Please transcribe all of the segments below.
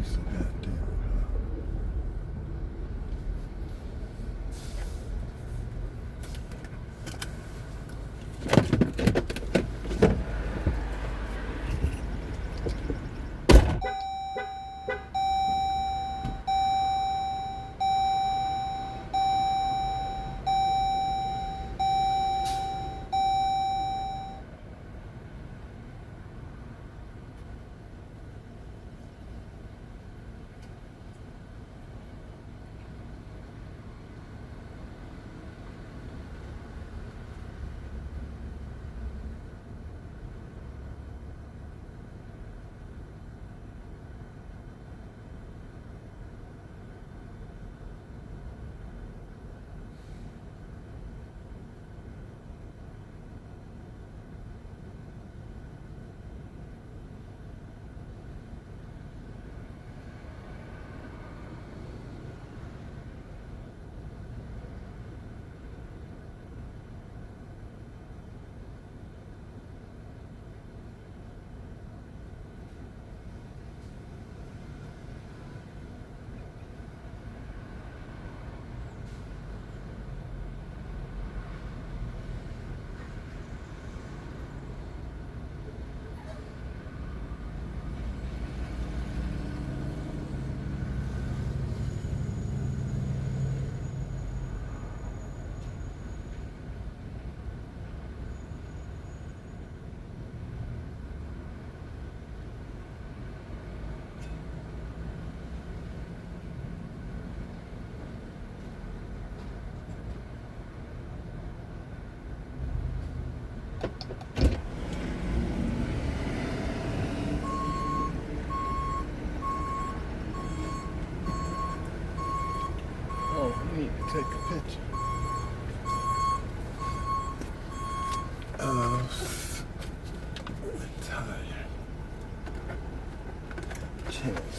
piece of goddamn car. Oh, we need to take a picture of the tire. Chance.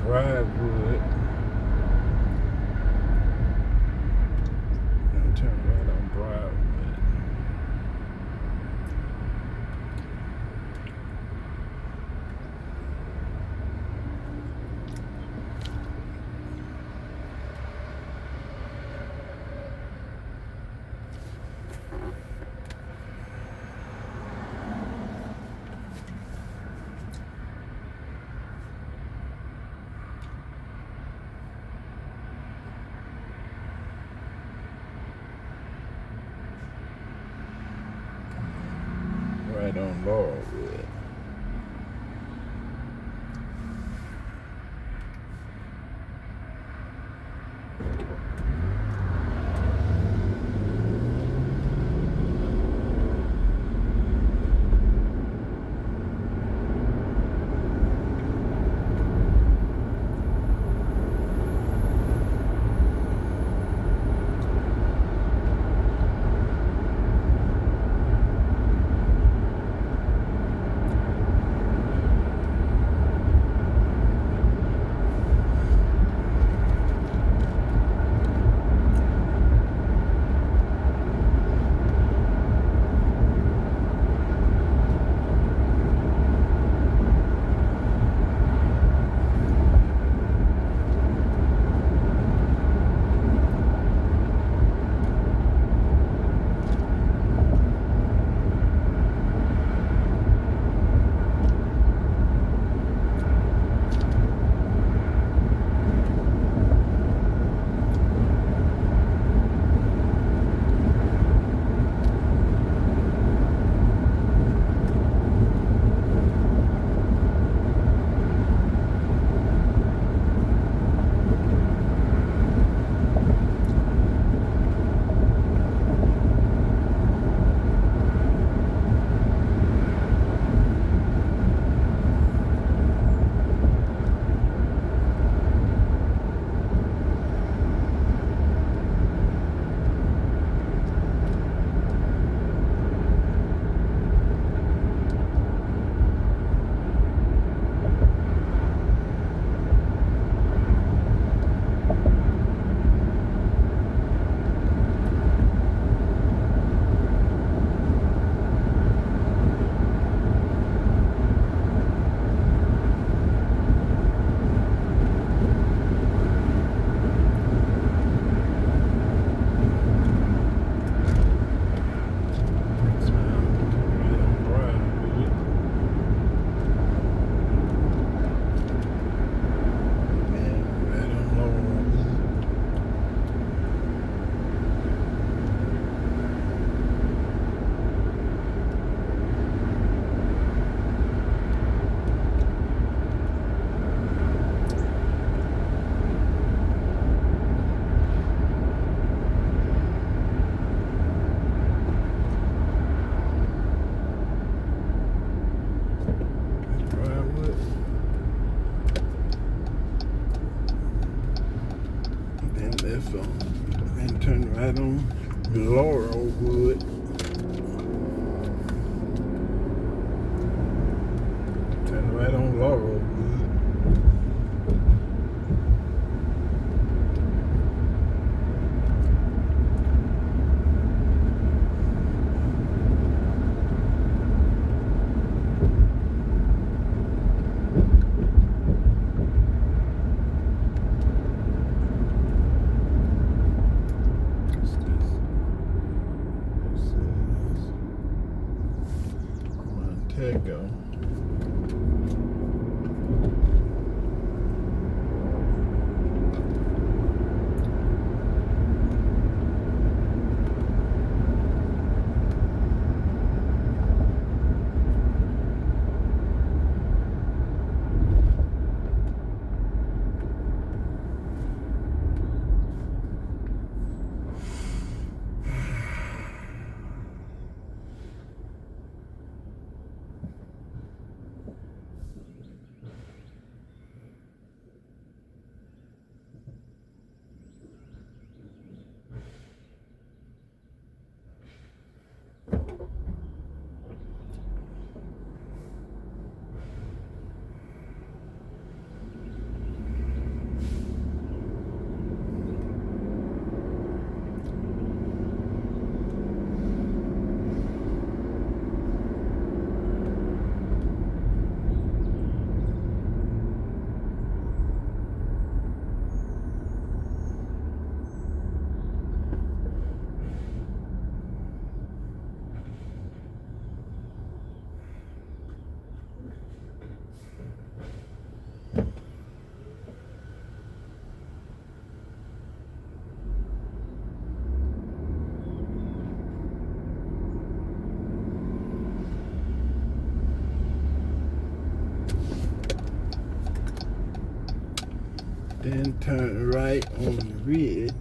Briarwood. right on Laurelwood. Left on and turn right on Laurelwood. Turn right on Laurelwood. Montego. Then turn right on the ridge.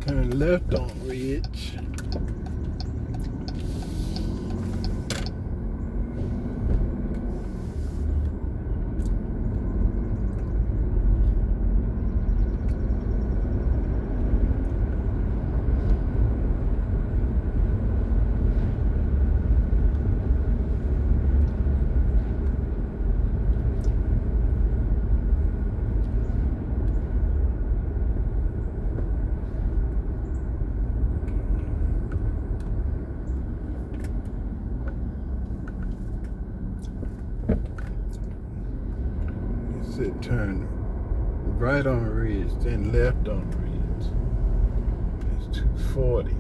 Turn left on ridge. It turn right on ridge, then left on ridge. It's 240.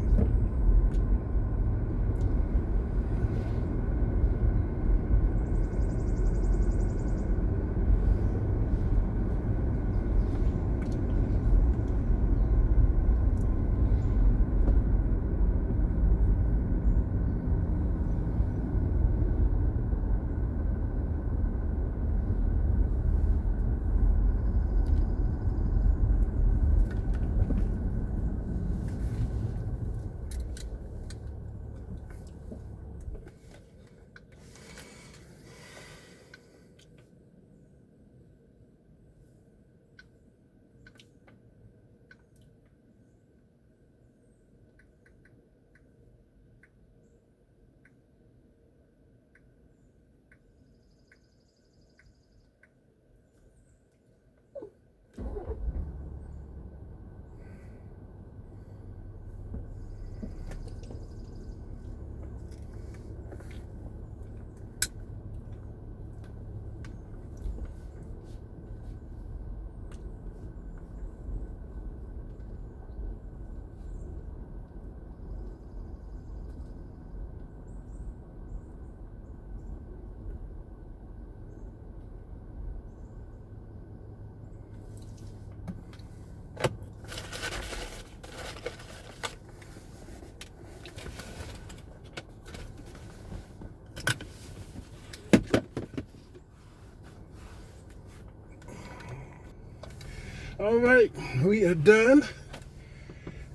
All right, we are done,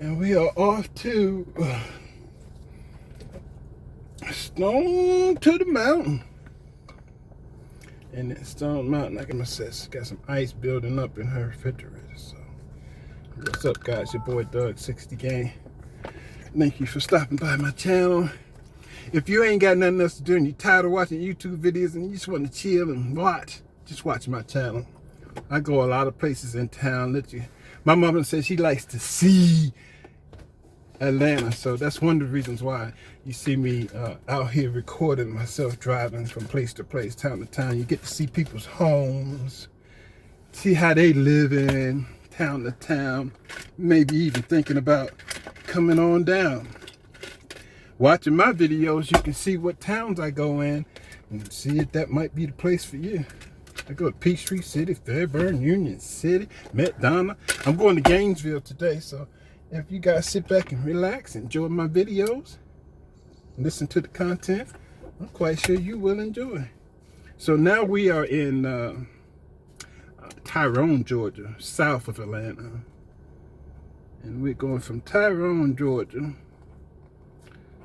and we are off to Stone to the Mountain. And at Stone Mountain, like I said, got some ice building up in her refrigerator. So, what's up, guys? Your boy Doug 60 Gang. Thank you for stopping by my channel. If you ain't got nothing else to do and you're tired of watching YouTube videos and you just want to chill and watch, just watch my channel. I go a lot of places in town. My mama says she likes to see Atlanta, so that's one of the reasons why you see me out here recording myself driving from place to place, town to town. You get to see people's homes, see how they live in town to town. Maybe even thinking about coming on down. Watching my videos, you can see what towns I go in and see if that might be the place for you. I go to Peachtree City, Fairburn, Union City, McDonough. I'm going to Gainesville today, so if you guys sit back and relax, enjoy my videos, listen to the content, I'm quite sure you will enjoy. So now we are in Tyrone, Georgia, south of Atlanta. And we're going from Tyrone, Georgia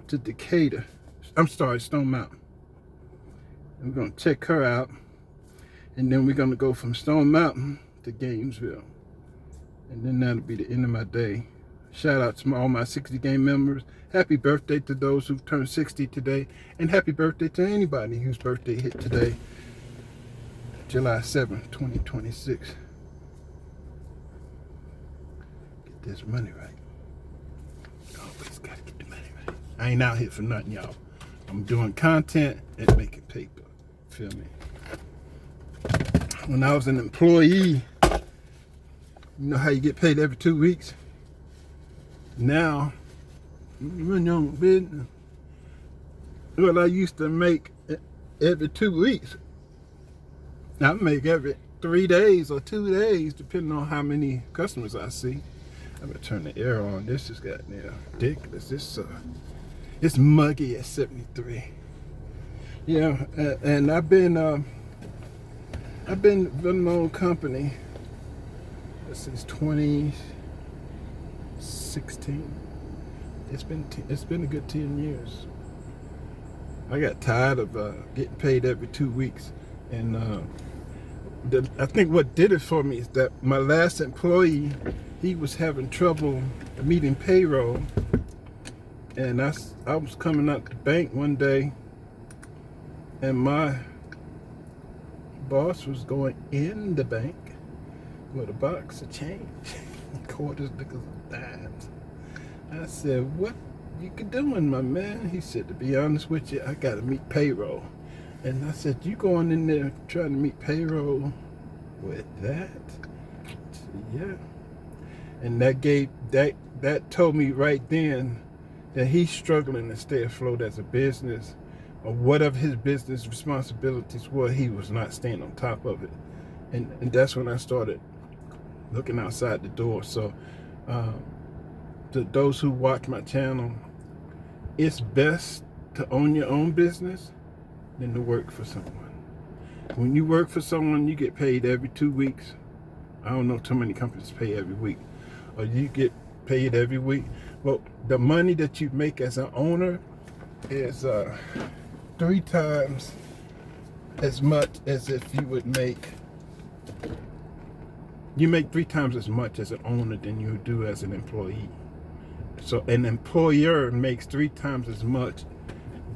to Decatur. Stone Mountain. And we're going to check her out. And then we're going to go from Stone Mountain to Gainesville. And then that'll be the end of my day. Shout out to all my 60 Game members. Happy birthday to those who turned 60 today. And happy birthday to anybody whose birthday hit today. July 7th, 2026. Get this money right. Always gotta get the money right. I ain't out here for nothing, y'all. I'm doing content and making paper. Feel me? When I was an employee, you know how you get paid every 2 weeks? Now, you run your own business. Well, I used to make every 2 weeks. I make every 3 days or 2 days, depending on how many customers I see. I'm gonna turn the air on. This has got ridiculous. It's muggy at 73. Yeah, and I've been running my own company since 2016. It's been a good 10 years. I got tired of getting paid every 2 weeks, and I think what did it for me is that my last employee, he was having trouble meeting payroll, and I was coming out the bank one day, and my boss was going in the bank with a box of change, quarters, nickels, and dimes. I said, "What you doing, my man?" He said, "To be honest with you, I got to meet payroll." And I said, "You going in there trying to meet payroll with that?" I said, "Yeah." And that told me right then that he's struggling to stay afloat as a business, or whatever his business responsibilities were, he was not staying on top of it. And that's when I started looking outside the door. So to those who watch my channel, it's best to own your own business than to work for someone. When you work for someone, you get paid every 2 weeks. I don't know too many companies pay every week. Or you get paid every week. Well, the money that you make as an owner is 3 times as much as if you would make. You make 3 times as much as an owner than you do as an employee. So an employer makes 3 times as much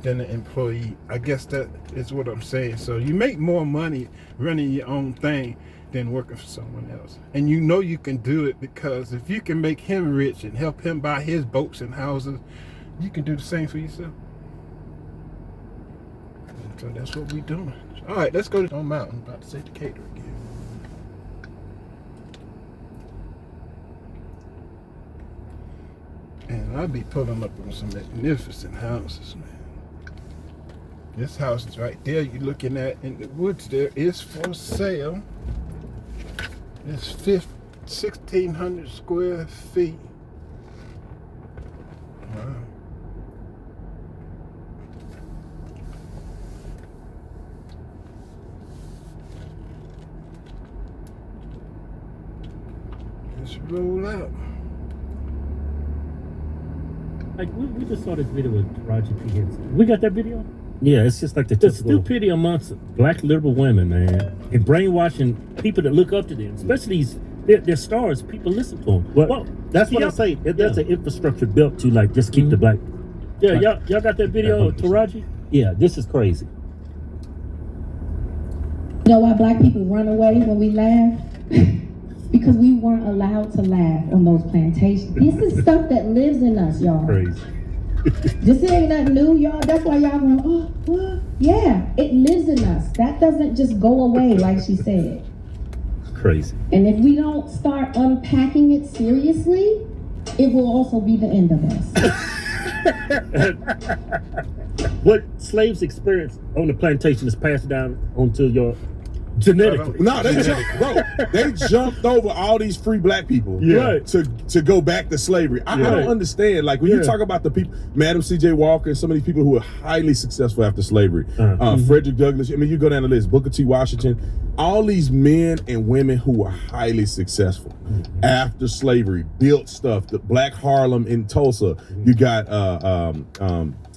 than an employee. I guess that is what I'm saying. So you make more money running your own thing than working for someone else. And you know you can do it, because if you can make him rich and help him buy his boats and houses, you can do the same for yourself. And so that's what we're doing. All right, let's go to Stone Mountain. I'm about to say Decatur again. And I'll be pulling up on some magnificent houses, man. This house is right there you're looking at in the woods there is for sale. It's 1,600 square feet. Wow. Let's roll out. Like we just saw this video with Roger P. Henson. We got that video? Yeah, it's just like the The typical. stupidity amongst black liberal women, man, and brainwashing people that look up to them, especially they're stars. People listen to them. Well, that's what I say. There's an infrastructure built to like just keep the black. Yeah, y'all got that video of Taraji? Yeah, this is crazy. You know why black people run away when we laugh? Because we weren't allowed to laugh on those plantations. This is stuff that lives in us, y'all. Crazy. This ain't nothing new, y'all. That's why y'all going, oh, what? Yeah, it lives in us. That doesn't just go away like she said. crazy. And if we don't start unpacking it seriously, it will also be the end of us. What slaves experience on the plantation is passed down onto your genetically. No, they jumped over all these free black people Right. to go back to slavery. I don't understand. Like when you talk about the people, Madam C.J. Walker, and some of these people who were highly successful after slavery, Frederick Douglass. I mean, you go down the list, Booker T. Washington, all these men and women who were highly successful after slavery, built stuff. The Black Harlem in Tulsa. You got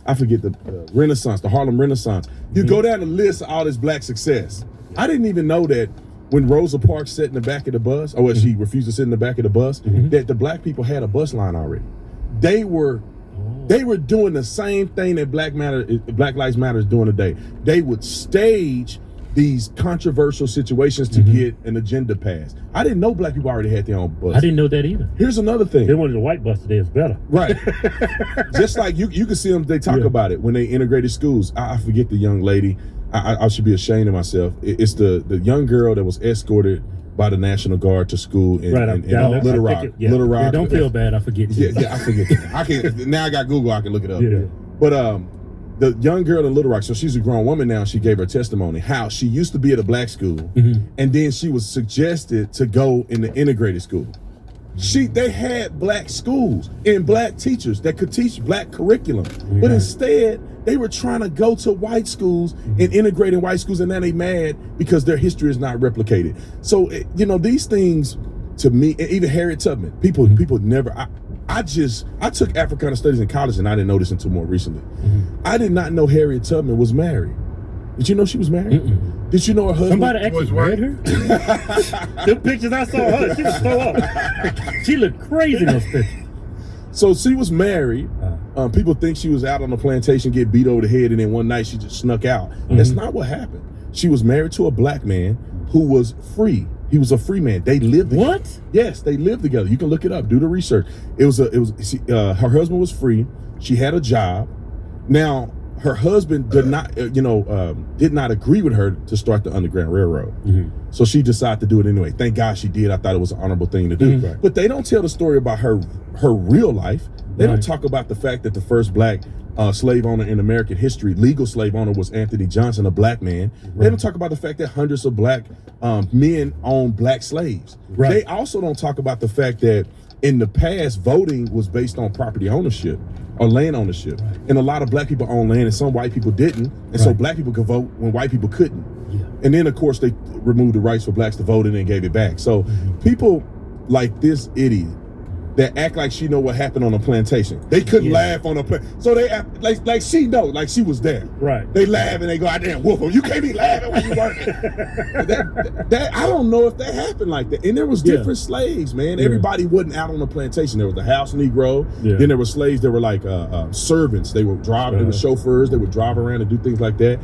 I forget the Renaissance, the Harlem Renaissance. You go down the list of all this black success. I didn't even know that when Rosa Parks sat in the back of the bus, or she refused to sit in the back of the bus, that the black people had a bus line already. They were doing the same thing that Black Lives Matter is doing today. They would stage these controversial situations to get an agenda passed. I didn't know black people already had their own bus. I didn't know that either. Here's another thing. They wanted the white bus today is better. Right. Just like you can see them, they talk about it when they integrated schools. I forget the young lady. I should be ashamed of myself. It's the young girl that was escorted by the National Guard to school in Little Rock. Little Rock. Yeah, don't feel bad. I forget. Yeah, I forget. I can't. Now I got Google. I can look it up. Yeah. But the young girl in Little Rock. So she's a grown woman now. She gave her testimony how she used to be at a black school, and then she was suggested to go in the integrated school. They had black schools and black teachers that could teach black curriculum, but instead they were trying to go to white schools and integrate in white schools, and now they mad because their history is not replicated. So these things, to me, even Harriet Tubman, people never. I took Africana Studies in college, and I didn't know this until more recently. I did not know Harriet Tubman was married. Did you know she was married? Did you know her husband? Somebody actually married her? The pictures I saw her, she was so up. She looked crazy in those pictures. So she was married. People think she was out on the plantation, get beat over the head, and then one night she just snuck out. That's not what happened. She was married to a black man who was free. He was a free man. They lived together. What? Yes, they lived together. You can look it up. Do the research. Her husband was free. She had a job. Now, her husband did not agree with her to start the Underground Railroad. So she decided to do it anyway. Thank God she did. I thought it was an honorable thing to do. But they don't tell the story about her real life. They don't talk about the fact that the first black slave owner in American history, legal slave owner, was Anthony Johnson, a black man. They don't talk about the fact that hundreds of black men owned black slaves. They also don't talk about the fact that in the past, voting was based on property ownership or land ownership. And a lot of black people owned land and some white people didn't. And so black people could vote when white people couldn't. And then, of course, they removed the rights for blacks to vote and then gave it back. So people like this idiot that act like she know what happened on a plantation. They couldn't laugh on a plantation. So they act like she know, like she was there. Right. They laugh and they go, I damn whoop them. You can't be laughing when you working. that I don't know if that happened like that. And there was different slaves, man. Everybody wasn't out on the plantation. There was the house Negro. Then there were slaves that were like servants. They were driving, they were chauffeurs. They would drive around and do things like that.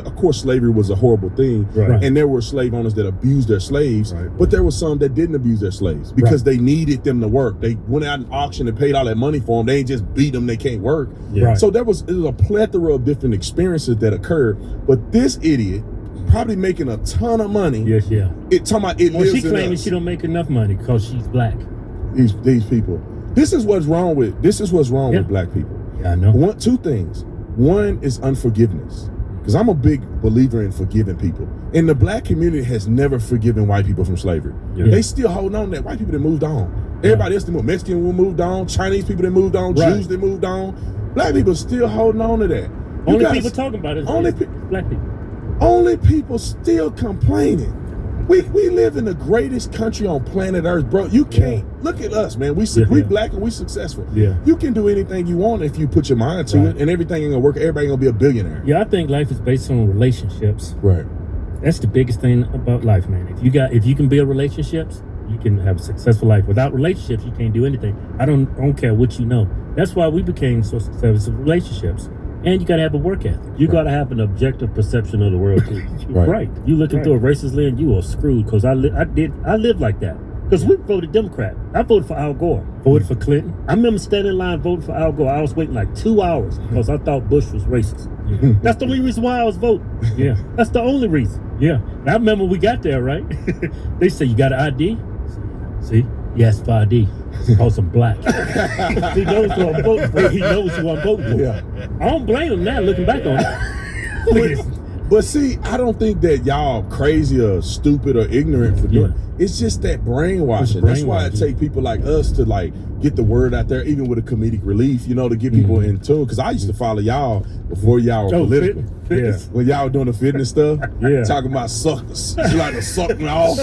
Of course, slavery was a horrible thing. And there were slave owners that abused their slaves. But there were some that didn't abuse their slaves because they needed them to work. They went out and auctioned and paid all that money for them. They ain't just beat them. They can't work. So there was a plethora of different experiences that occurred. But this idiot probably making a ton of money. Yes, yeah. It talking about it lives She in claiming us. she don't make enough money because she's black. These people. This is what's wrong with black people. Yeah, I know. Two things. One is unforgiveness. Because I'm a big believer in forgiving people. And the black community has never forgiven white people from slavery. They still hold on to that. White people that moved on. Everybody else that moved. Mexican moved on. Chinese people that moved on. Jews that moved on. Black people still holding on to that. Only people talking about it is black people. Only people still complaining. We live in the greatest country on planet Earth, bro. You can't look at us, man. We black and we successful. You can do anything you want if you put your mind to it, and everything ain't gonna work. Everybody ain't gonna be a billionaire. Yeah, I think life is based on relationships. Right. That's the biggest thing about life, man. If you can build relationships, you can have a successful life. Without relationships, you can't do anything. I don't care what you know. That's why we became so successful in relationships. And you gotta have a work ethic. You gotta have an objective perception of the world too. Right. You looking through a racist lens, you are screwed. Because I lived like that. Because we voted Democrat. I voted for Al Gore. Voted for Clinton. I remember standing in line voting for Al Gore. I was waiting like 2 hours because I thought Bush was racist. That's the only reason why I was voting. Yeah. That's the only reason. Yeah. I remember we got there, right? They said, you got an ID? See? You asked for ID. Cause I'm black. He knows who I'm voting for. He knows who I'm voting for. Yeah. I don't blame him now looking back on it. Look at this. But see, I don't think that y'all crazy or stupid or ignorant for doing it. It's just that brainwashing. It's That's why it brainwashing. take people like us to like get the word out there, even with a comedic relief, you know, to get people in tune. Because I used to follow y'all before y'all were political. fitness. When y'all were doing the fitness stuff, Yeah. talking about suckers. You like to suck me off.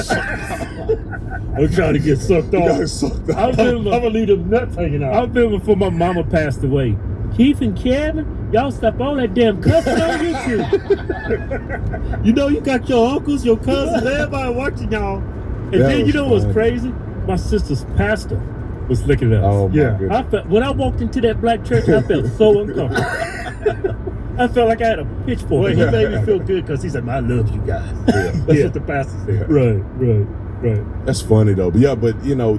I'm trying to get sucked You off. got sucked I off. remember, I'm gonna leave them nuts hanging I out. remember before my mama passed away. Keith and Kevin, y'all stop all that damn cussing on YouTube. You know, you got your uncles, your cousins, everybody watching y'all. And That then you was know what's fun. crazy? My sister's pastor was looking at us. Oh my Yeah. goodness. I felt when I walked into that black church, I felt so uncomfortable. I felt like I had a pitchfork. Well, he made me feel good because he said, I love you guys. That's Yeah. what the pastor said. Right. That's funny though. But yeah, but you know,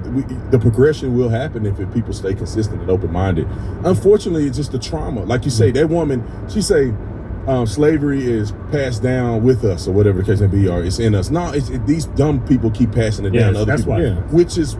the progression will happen if people stay consistent and open-minded. Unfortunately, it's just the trauma. Like you say, that woman, she say, slavery is passed down with us or whatever the case may be, or it's in us. No, these dumb people keep passing it down Yes, to other that's people, why. Yeah. which is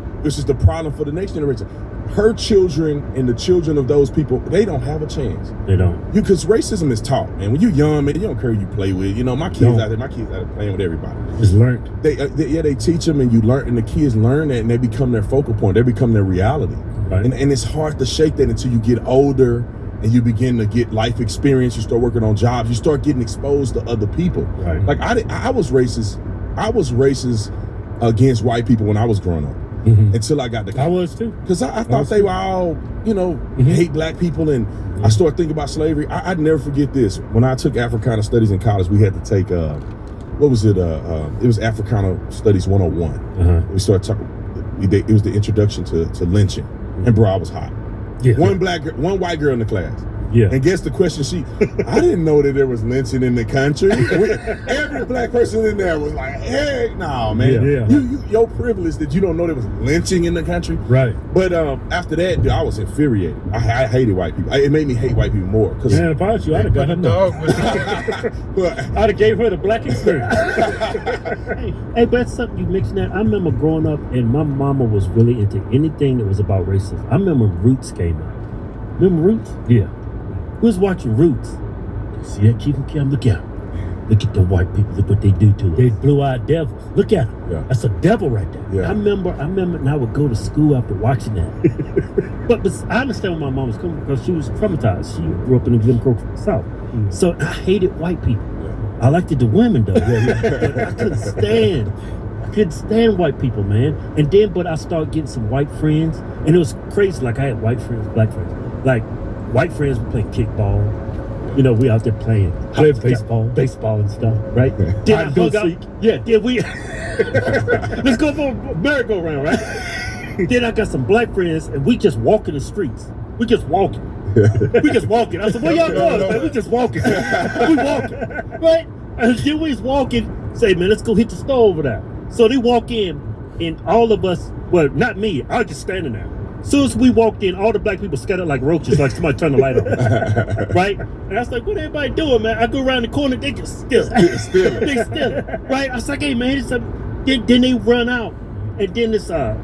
the problem for the next generation. Her children and the children of those people, they don't have a chance. They don't. Because racism is taught, man. When you're young, man, you don't care who you play with. You know, my kids out there playing with everybody. It's learned. They teach them, and you learn, and the kids learn that, and they become their focal point. They become their reality, Right. and it's hard to shake that until you get older and you begin to get life experience. You start working on jobs. You start getting exposed to other people. Right. Like I was racist. I was racist against white people when I was growing up Mhm. until I got to I college. was too. Because I thought they were all, you know, hate black people. And I started thinking about slavery. I'd never forget this. When I took Africana Studies in college, we had to take, what was it? It was Africana Studies 101. Uh-huh. We started talking, it was the introduction to lynching. And bro, I was hot. Yeah. One white girl in the class. Yeah. And guess the question I didn't know that there was lynching in the country. Every black person in there was like, heck no, man. Yeah. Your privilege that you don't know there was lynching in the country. Right. But after that, dude, I was infuriated. I hated white people. It made me hate white people more. Cause Man, if I was you, I'd have got her Dog dog. was I'd have gave her the black experience. Hey, but that's something you mixing that. I remember growing up and my mama was really into anything that was about racism. I remember Roots came out. Remember Roots? Yeah. We was watching Roots. See that Keith and Kim? Look out. Look at the white people. Look what they do to us. They blue-eyed devils. Look at them. Yeah. That's a devil right there. Yeah. I remember and I would go to school after watching that. but I understand where my mom was coming from because she was traumatized. She grew up in the Jim Crow South. So I hated white people. I liked the women though. But I couldn't stand white people, man. And then, but I started getting some white friends. And it was crazy. Like I had white friends, black friends. Like white friends were playing kickball. You know, we out there playing baseball and stuff, right? Then I hung out. Yeah, then we let's go for a merry-go-round, right? Then I got some black friends, and we just walking the streets. We just walking. We just walking. I said, "Where y'all going, man? We just walking. We walking, right?" And then we was walking. Say, man, let's go hit the store over there. So they walk in, and all of us. Well, not me. I was just standing there. As soon as we walked in, all the black people scattered like roaches, like somebody turned the light on. Right? And I was like, what everybody doing, man? I go around the corner, they just steal. They steal. Right? I was like, hey, man, then they run out. And then there's an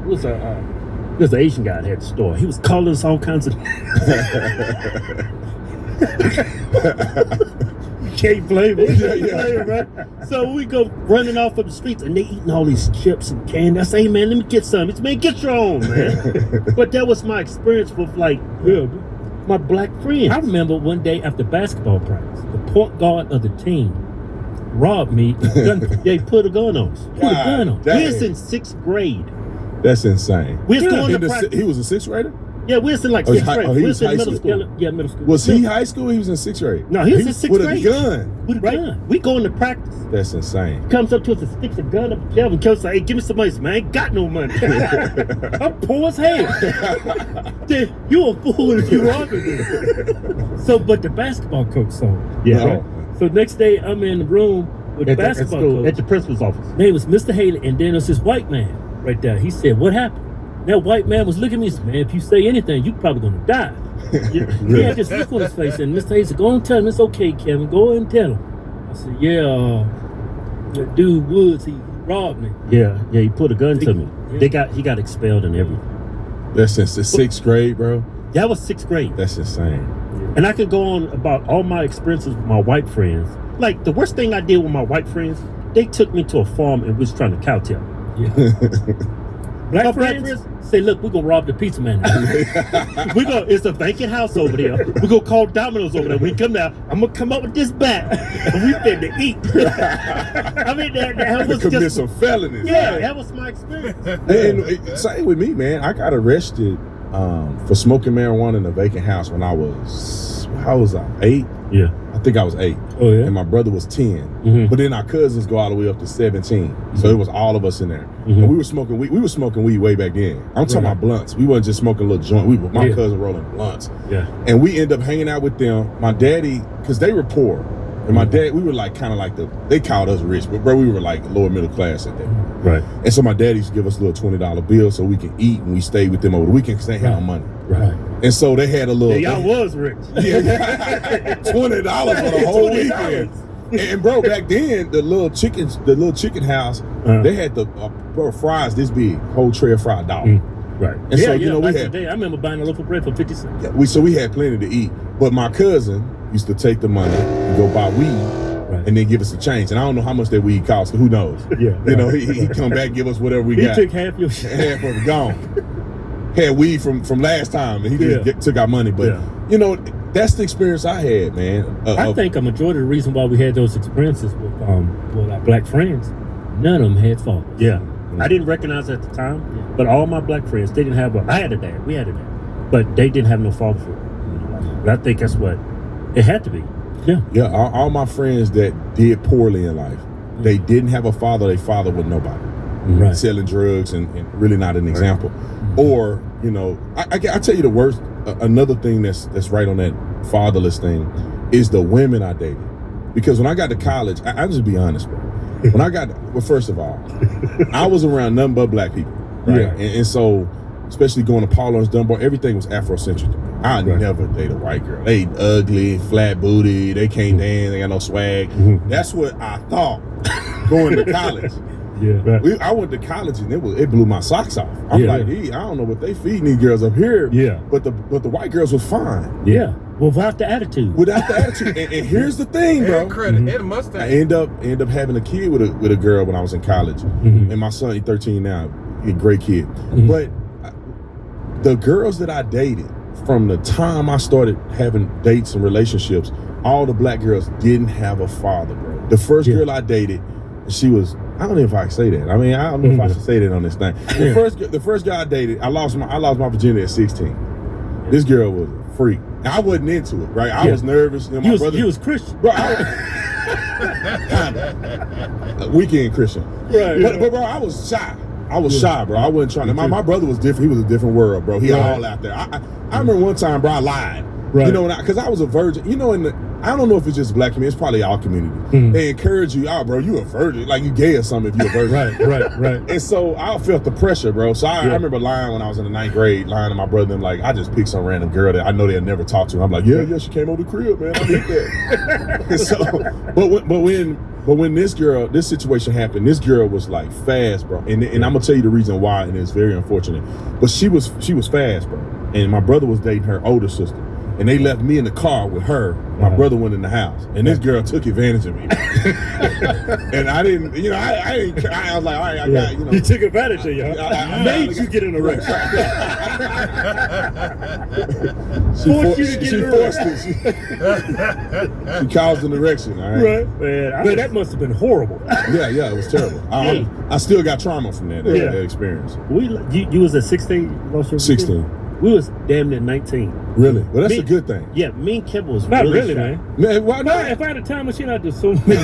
Asian guy that had the store. He was calling us all kinds of can't blame it. Right? So we go running off of the streets and they eating all these chips and candy. I say, hey, man, let me get some. It's, man, get your own, man. But that was my experience with like my black friends. I remember one day after basketball practice, the point guard of the team robbed me. They put a gun on us. Put a gun on. Dang. We was in 6th grade. That's insane. We was going to He practice. was a 6th grader? Yeah, we was in like Oh, he 6th grade. he We was was in high middle school. school. Yeah, middle school. Was he high school? He was in 6th grade. No, he was in 6th with grade. a gun. With a Right? gun. We going to practice. That's insane. Comes up to us and sticks a gun up the devil and comes like, hey, give me some money. Man, I ain't got no money. I'm poor as hell. Then you a fool if you robbing me. So, but the basketball coach saw it. Yeah. No. So next day, I'm in the room with the basketball coach. At the principal's office. Name was Mr. Haley, and then there's this white man right there. He said, what happened? That white man was looking at me and said, man, if you say anything, you're probably gonna die. He had this look on his face, and Mr. Hayes said, "Go and tell him it's okay, Kevin. Go and tell him." I said, "Yeah, that dude Woods, he robbed me." Yeah, he put a gun to me. Yeah. He got expelled and everything. That's since the 6th grade, bro. That was 6th grade. That's insane. And I could go on about all my experiences with my white friends. Like, the worst thing I did with my white friends, they took me to a farm and we was trying to cowtail. Yeah. My Black friends say, "Look, we're gonna rob the pizza man." It's a vacant house over there. We're gonna call Domino's over there. When we come down, I'm gonna come up with this bat and we finna eat. I mean, that was commit just some felonies. yeah, right? that was my experience. And same with me, man. I got arrested for smoking marijuana in a vacant house when I was, how was I? 8? Yeah. I think I was 8. Oh yeah. And my brother was 10. Mhm. But then our cousins go all the way up to 17. So it was all of us in there. Mhm. And we were smoking weed. We were smoking weed way back then. I'm talking about blunts. We wasn't just smoking a little joint. My Yeah. cousin rolling blunts. Yeah. And we end up hanging out with them. My daddy, because they were poor. And my dad, we were like kind of like they called us rich, but bro, we were like lower middle class at that. Right. And so my dad used to give us a little $20 bill so we can eat, and we stayed with them over the weekend because they had no money. Right. And so they had a little Y'all was rich. yeah, $20 for the whole weekend. And bro, back then the little chicken house, they had the bro fries this big, whole tray of fried $1. Right. And so you know we back in had the day, I remember buying a loaf of bread for 50 cents. we had plenty to eat. But my cousin used to take the money and go buy weed. Right. And then give us a change, and I don't know how much that weed cost. Who knows? Yeah. You know, he come back, give us whatever we He got. took half your shit. Half of it gone. Had weed from last time, and he just took our money. But you know, that's the experience I had, man. I think a majority of the reason why we had those experiences with our black friends, none of them had fathers. Yeah. I didn't recognize it at the time, but all my black friends, they didn't have I had a dad. We had a dad. But they didn't have no father for it. But I think that's what it had to be. Yeah, all my friends that did poorly in life, they didn't have a father. Their father was nobody, Right. selling drugs and really not an example. Or you know, I tell you the worst. Another thing that's right on that fatherless thing is the women I dated. Because when I got to college, I just be honest, bro. When I got, well, first of all, I was around nothing but black people, right? Yeah. And so, especially going to Paul Laurence Dunbar, everything was Afrocentric to me. I never date a white girl. They ugly, flat booty, they can't dance, they got no swag. That's what I thought going to college. Yeah. I went to college and it blew my socks off. I'm like, I don't know what they feeding these girls up here. Yeah. But the white girls was fine. Yeah. Without the attitude. Without the attitude. And here's the thing, bro. And credit, and a mustache. I end up having a kid with a girl when I was in college. And my son, he's 13 now. He's a great kid. But the girls that I dated, from the time I started having dates and relationships, all the black girls didn't have a father, bro. The first girl I dated, she was, I don't know if I can say that. I mean, I don't know if I should say that on this thing. The first guy I dated, I lost my virginity at 16. This girl was a freak. And I wasn't into it, right? I was nervous. And my brother, You was Christian. bro, weekend Christian. Right. But bro, I was shy. I was shy, bro. I wasn't trying to. My brother was different. He was a different world, bro. He all out there. I remember one time, bro, I lied. Right. You know, because I was a virgin. You know, I don't know if it's just black community. It's probably our community. They encourage you, bro, you a virgin. Like you gay or something if you're a virgin. Right. And so I felt the pressure, bro. So I remember lying when I was in the 9th grade, lying to my brother and like, I just picked some random girl that I know they'll never talk to. I'm like, yeah, she came over the crib, man. I hate that. And so, but when this situation happened, this girl was like fast, bro. And I'm gonna tell you the reason why, and it's very unfortunate. But she was fast, bro. And my brother was dating her older sister. And they left me in the car with her. My brother went in the house, and this girl took advantage of me. And I didn't, you know, I was like, all right, I got, you know. He took advantage of you. I Made you get in a wreck. She Forced you to get in a forced it. She caused an erection, all right? Man, Man, that must have been horrible. Yeah, it was terrible. I still got trauma from that experience. You was at 16? Lost your 16. We was damn near 19. Really? Well, that's Me- a good thing. Yeah, me and Kevin was Not really really, shy. man. Man, why No, not? if I had a time machine, I'd do so many.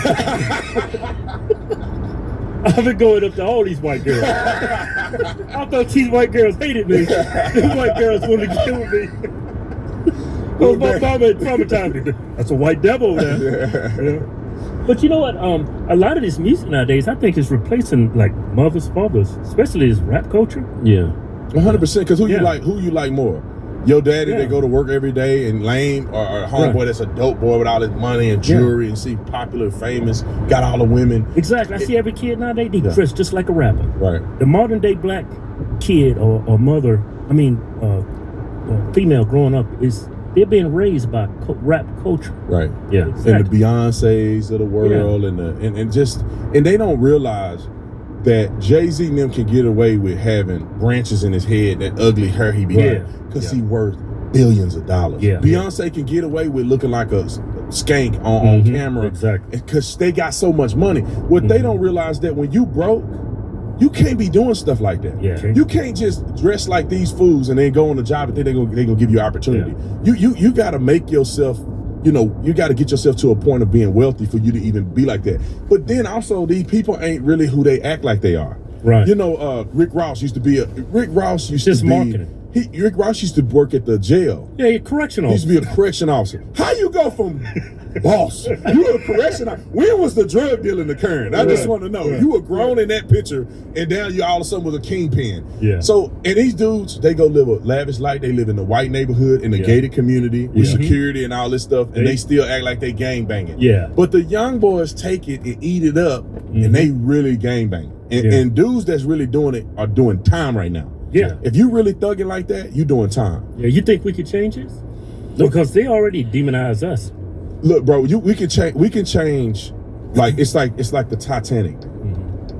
I've been going up to all these white girls. I thought these white girls hated me. These white girls wanted to kill me. Because my mama had traumatized me. That's a white devil over there. Yeah. But you know what? A lot of this music nowadays, I think, is replacing like mothers, fathers, especially this rap culture. Yeah. 100%. Because who Yeah. you like more? Your daddy Yeah. that go to work every day and lame, or a homeboy Right. that's a dope boy with all his money and jewelry and see popular, famous, got all the women. Exactly. I see every kid nowadays, they Yeah. dress just like a rapper. Right. The modern day black kid or mother, female growing up they're being raised by rap culture. Right. Yeah. And Exactly. the Beyoncés of the world and they don't realize that Jay-Z and them can get away with having branches in his head, that ugly hair he be Yeah. because he worth billions of dollars. Yeah. Beyonce can get away with looking like a skank on Mhm. camera Exactly. because they got so much money. What they don't realize that when you broke, you can't be doing stuff like that. Yeah. You can't just dress like these fools and then go on the job and think they're gonna give you opportunity. You gotta make yourself, you gotta get yourself to a point of being wealthy for you to even be like that. But then also these people ain't really who they act like they are. Right. Rick Ross used to be Rick Ross used Just to be marketing. Rick Ross used to work at the jail. Yeah, you're correctional. He used to be a correction officer. How you go from boss? You were a correction officer. When was the drug dealing occurring? I just want to know. Right. You were grown in that picture, and now you all of a sudden was a kingpin. Yeah. So, and these dudes, they go live a lavish life. They live in the white neighborhood, in a Yeah. gated community with Yeah. security and all this stuff, and They- they still act like they gang banging. Yeah. But the young boys take it and eat it up, and they really gang bang. And, Yeah. and dudes that's really doing it are doing time right now. Yeah. If you really thugging like that, you doing time. Yeah. You think we could change this? Because they already demonize us. Look, bro, we can change. We can change. Like it's like the Titanic.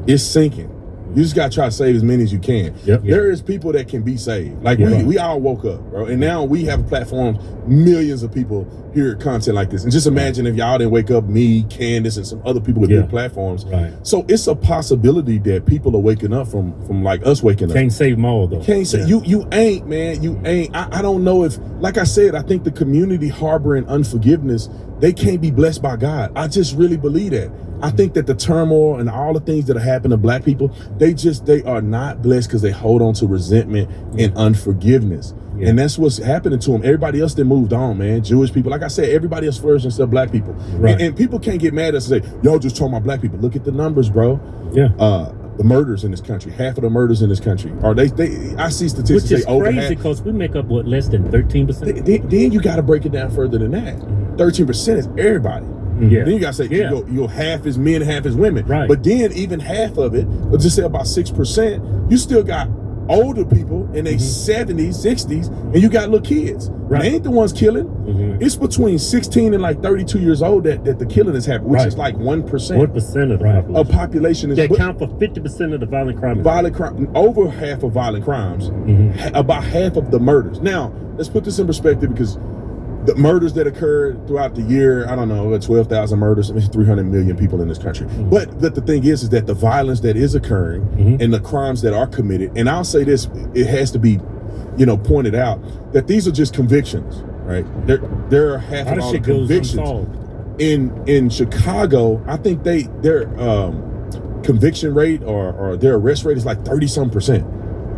It's sinking. You just gotta try to save as many as you can. Yep. There is people that can be saved. Like Yeah. we all woke up, bro, and now we have platforms. Millions of people hear content like this, and just imagine if y'all didn't wake up, me, Candace, and some other people with Yeah. big platforms. Right. So it's a possibility that people are waking up from like us waking up. Can't save them all though. Can't say Yeah. you ain't, man. You ain't. I don't know if, like I said, I think the community harboring unforgiveness, they can't be blessed by God. I just really believe that. I think that the turmoil and all the things that are happening to black people, they are not blessed because they hold on to resentment and unforgiveness. Yeah. And that's what's happening to them. Everybody else that moved on, man. Jewish people, like I said, everybody else flourished instead of black people. Right. And people can't get mad at us and say, y'all just talking about black people. Look at the numbers, bro. Yeah. The murders in this country, half of the murders in this country, or they I see statistics Which is say over half. crazy because we make up less than 13%. Then you got to break it down further than that. 13% is everybody. Yeah. Then you got to say you're half is men, half is women. Right. But then even half of it, let's just say about 6%, you still got older people in their 70s, 60s, and you got little kids. Right. They ain't the ones killing. It's between 16 and like 32 years old that the killing is happening, which Right. is like 1%. 1% of the population. A population is They account for 50% of the violent crime. violent crime, over half of violent crimes, about half of the murders. Now, let's put this in perspective because the murders that occurred throughout the year, I don't know, 12,000 murders, I mean, 300 million people in this country. But the thing is that the violence that is occurring and the crimes that are committed, and I'll say this, it has to be, pointed out that these are just convictions, right? There are half A lot of of all the shit goes convictions. unsolved. In Chicago, I think their conviction rate or their arrest rate is like 30-some%.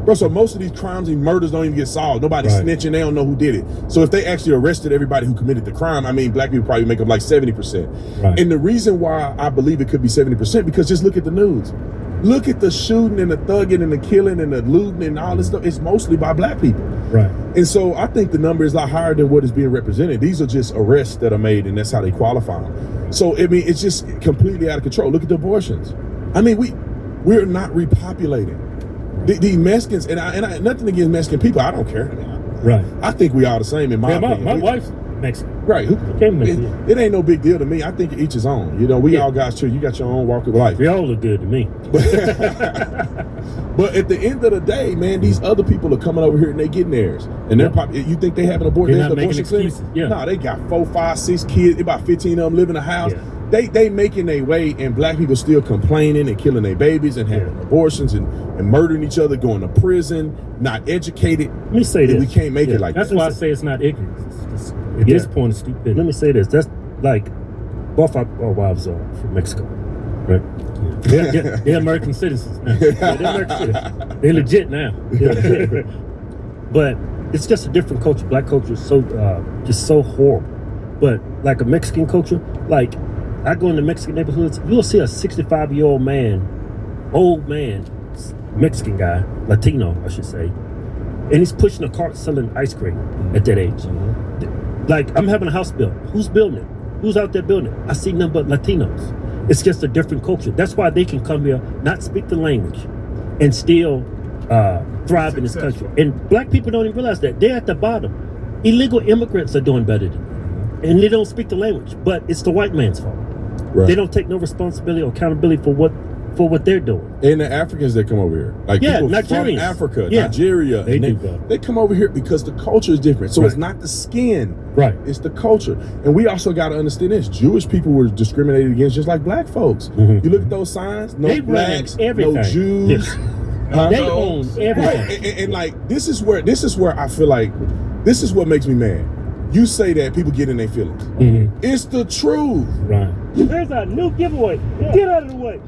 Bro, so most of these crimes and murders don't even get solved. Nobody's Right. snitching. They don't know who did it. So if they actually arrested everybody who committed the crime, I mean, black people probably make up like 70%. Right. And the reason why I believe it could be 70%, because just look at the news. Look at the shooting and the thugging and the killing and the looting and all this stuff. It's mostly by black people. Right. And so I think the number is a lot higher than what is being represented. These are just arrests that are made, and that's how they qualify them. So, I mean, it's just completely out of control. Look at the abortions. I mean, we're not repopulating. The Mexicans, and I nothing against Mexican people. I don't care. Right. I think we are the same in my Yeah, opinion. my wife's Mexican. Right. Came Mexican. It ain't no big deal to me. I think each his own. We all got you. You got your own walk of life. They all look good to me. But at the end of the day, man, these other people are coming over here and they getting theirs. And they're you think they have an abortion? They're not making abortion clinic? excuses. Yeah. No, they got 4, 5, 6 kids. About 15 of them live in a house. Yeah. They making their way, and black people still complaining and killing their babies and having abortions and murdering each other, going to prison, not educated. Let me say this. We can't make it like That's that. why I say it's not ignorance. At this point, it's stupidity. Let me say this. That's like both our wives are from Mexico, right? They're American citizens now. Yeah, they're American citizens. They're legit now. They're legit. But it's just a different culture. Black culture is so just so horrible. But like a Mexican culture, like I go into Mexican neighborhoods, you'll see a 65-year-old man, old man, Mexican guy, Latino, I should say, and he's pushing a cart selling ice cream at that age. Like, I'm having a house built. Who's building it? Who's out there building it? I see none but Latinos. It's just a different culture. That's why they can come here, not speak the language, and still thrive in this country. And black people don't even realize that. They're at the bottom. Illegal immigrants are doing better than them. And they don't speak the language. But it's the white man's fault. Right. They don't take no responsibility or accountability for what they're doing. And the Africans that come over here, like Yeah, people from Nigerians. Africa, Yeah. Nigeria, They and do go. they come over here because the culture is different. So it's Right. not the skin, Right. it's the culture. And we also got to understand this: Jewish people were discriminated against just like black folks. Mhm. You look at those signs: no They blacks, ran everything. no Jews. Yes. Huh? They own everything. Right. And like this is where I feel like this is what makes me mad. You say that people get in their feelings. Mhm. It's the truth. Right. There's a new giveaway. Get out of the way.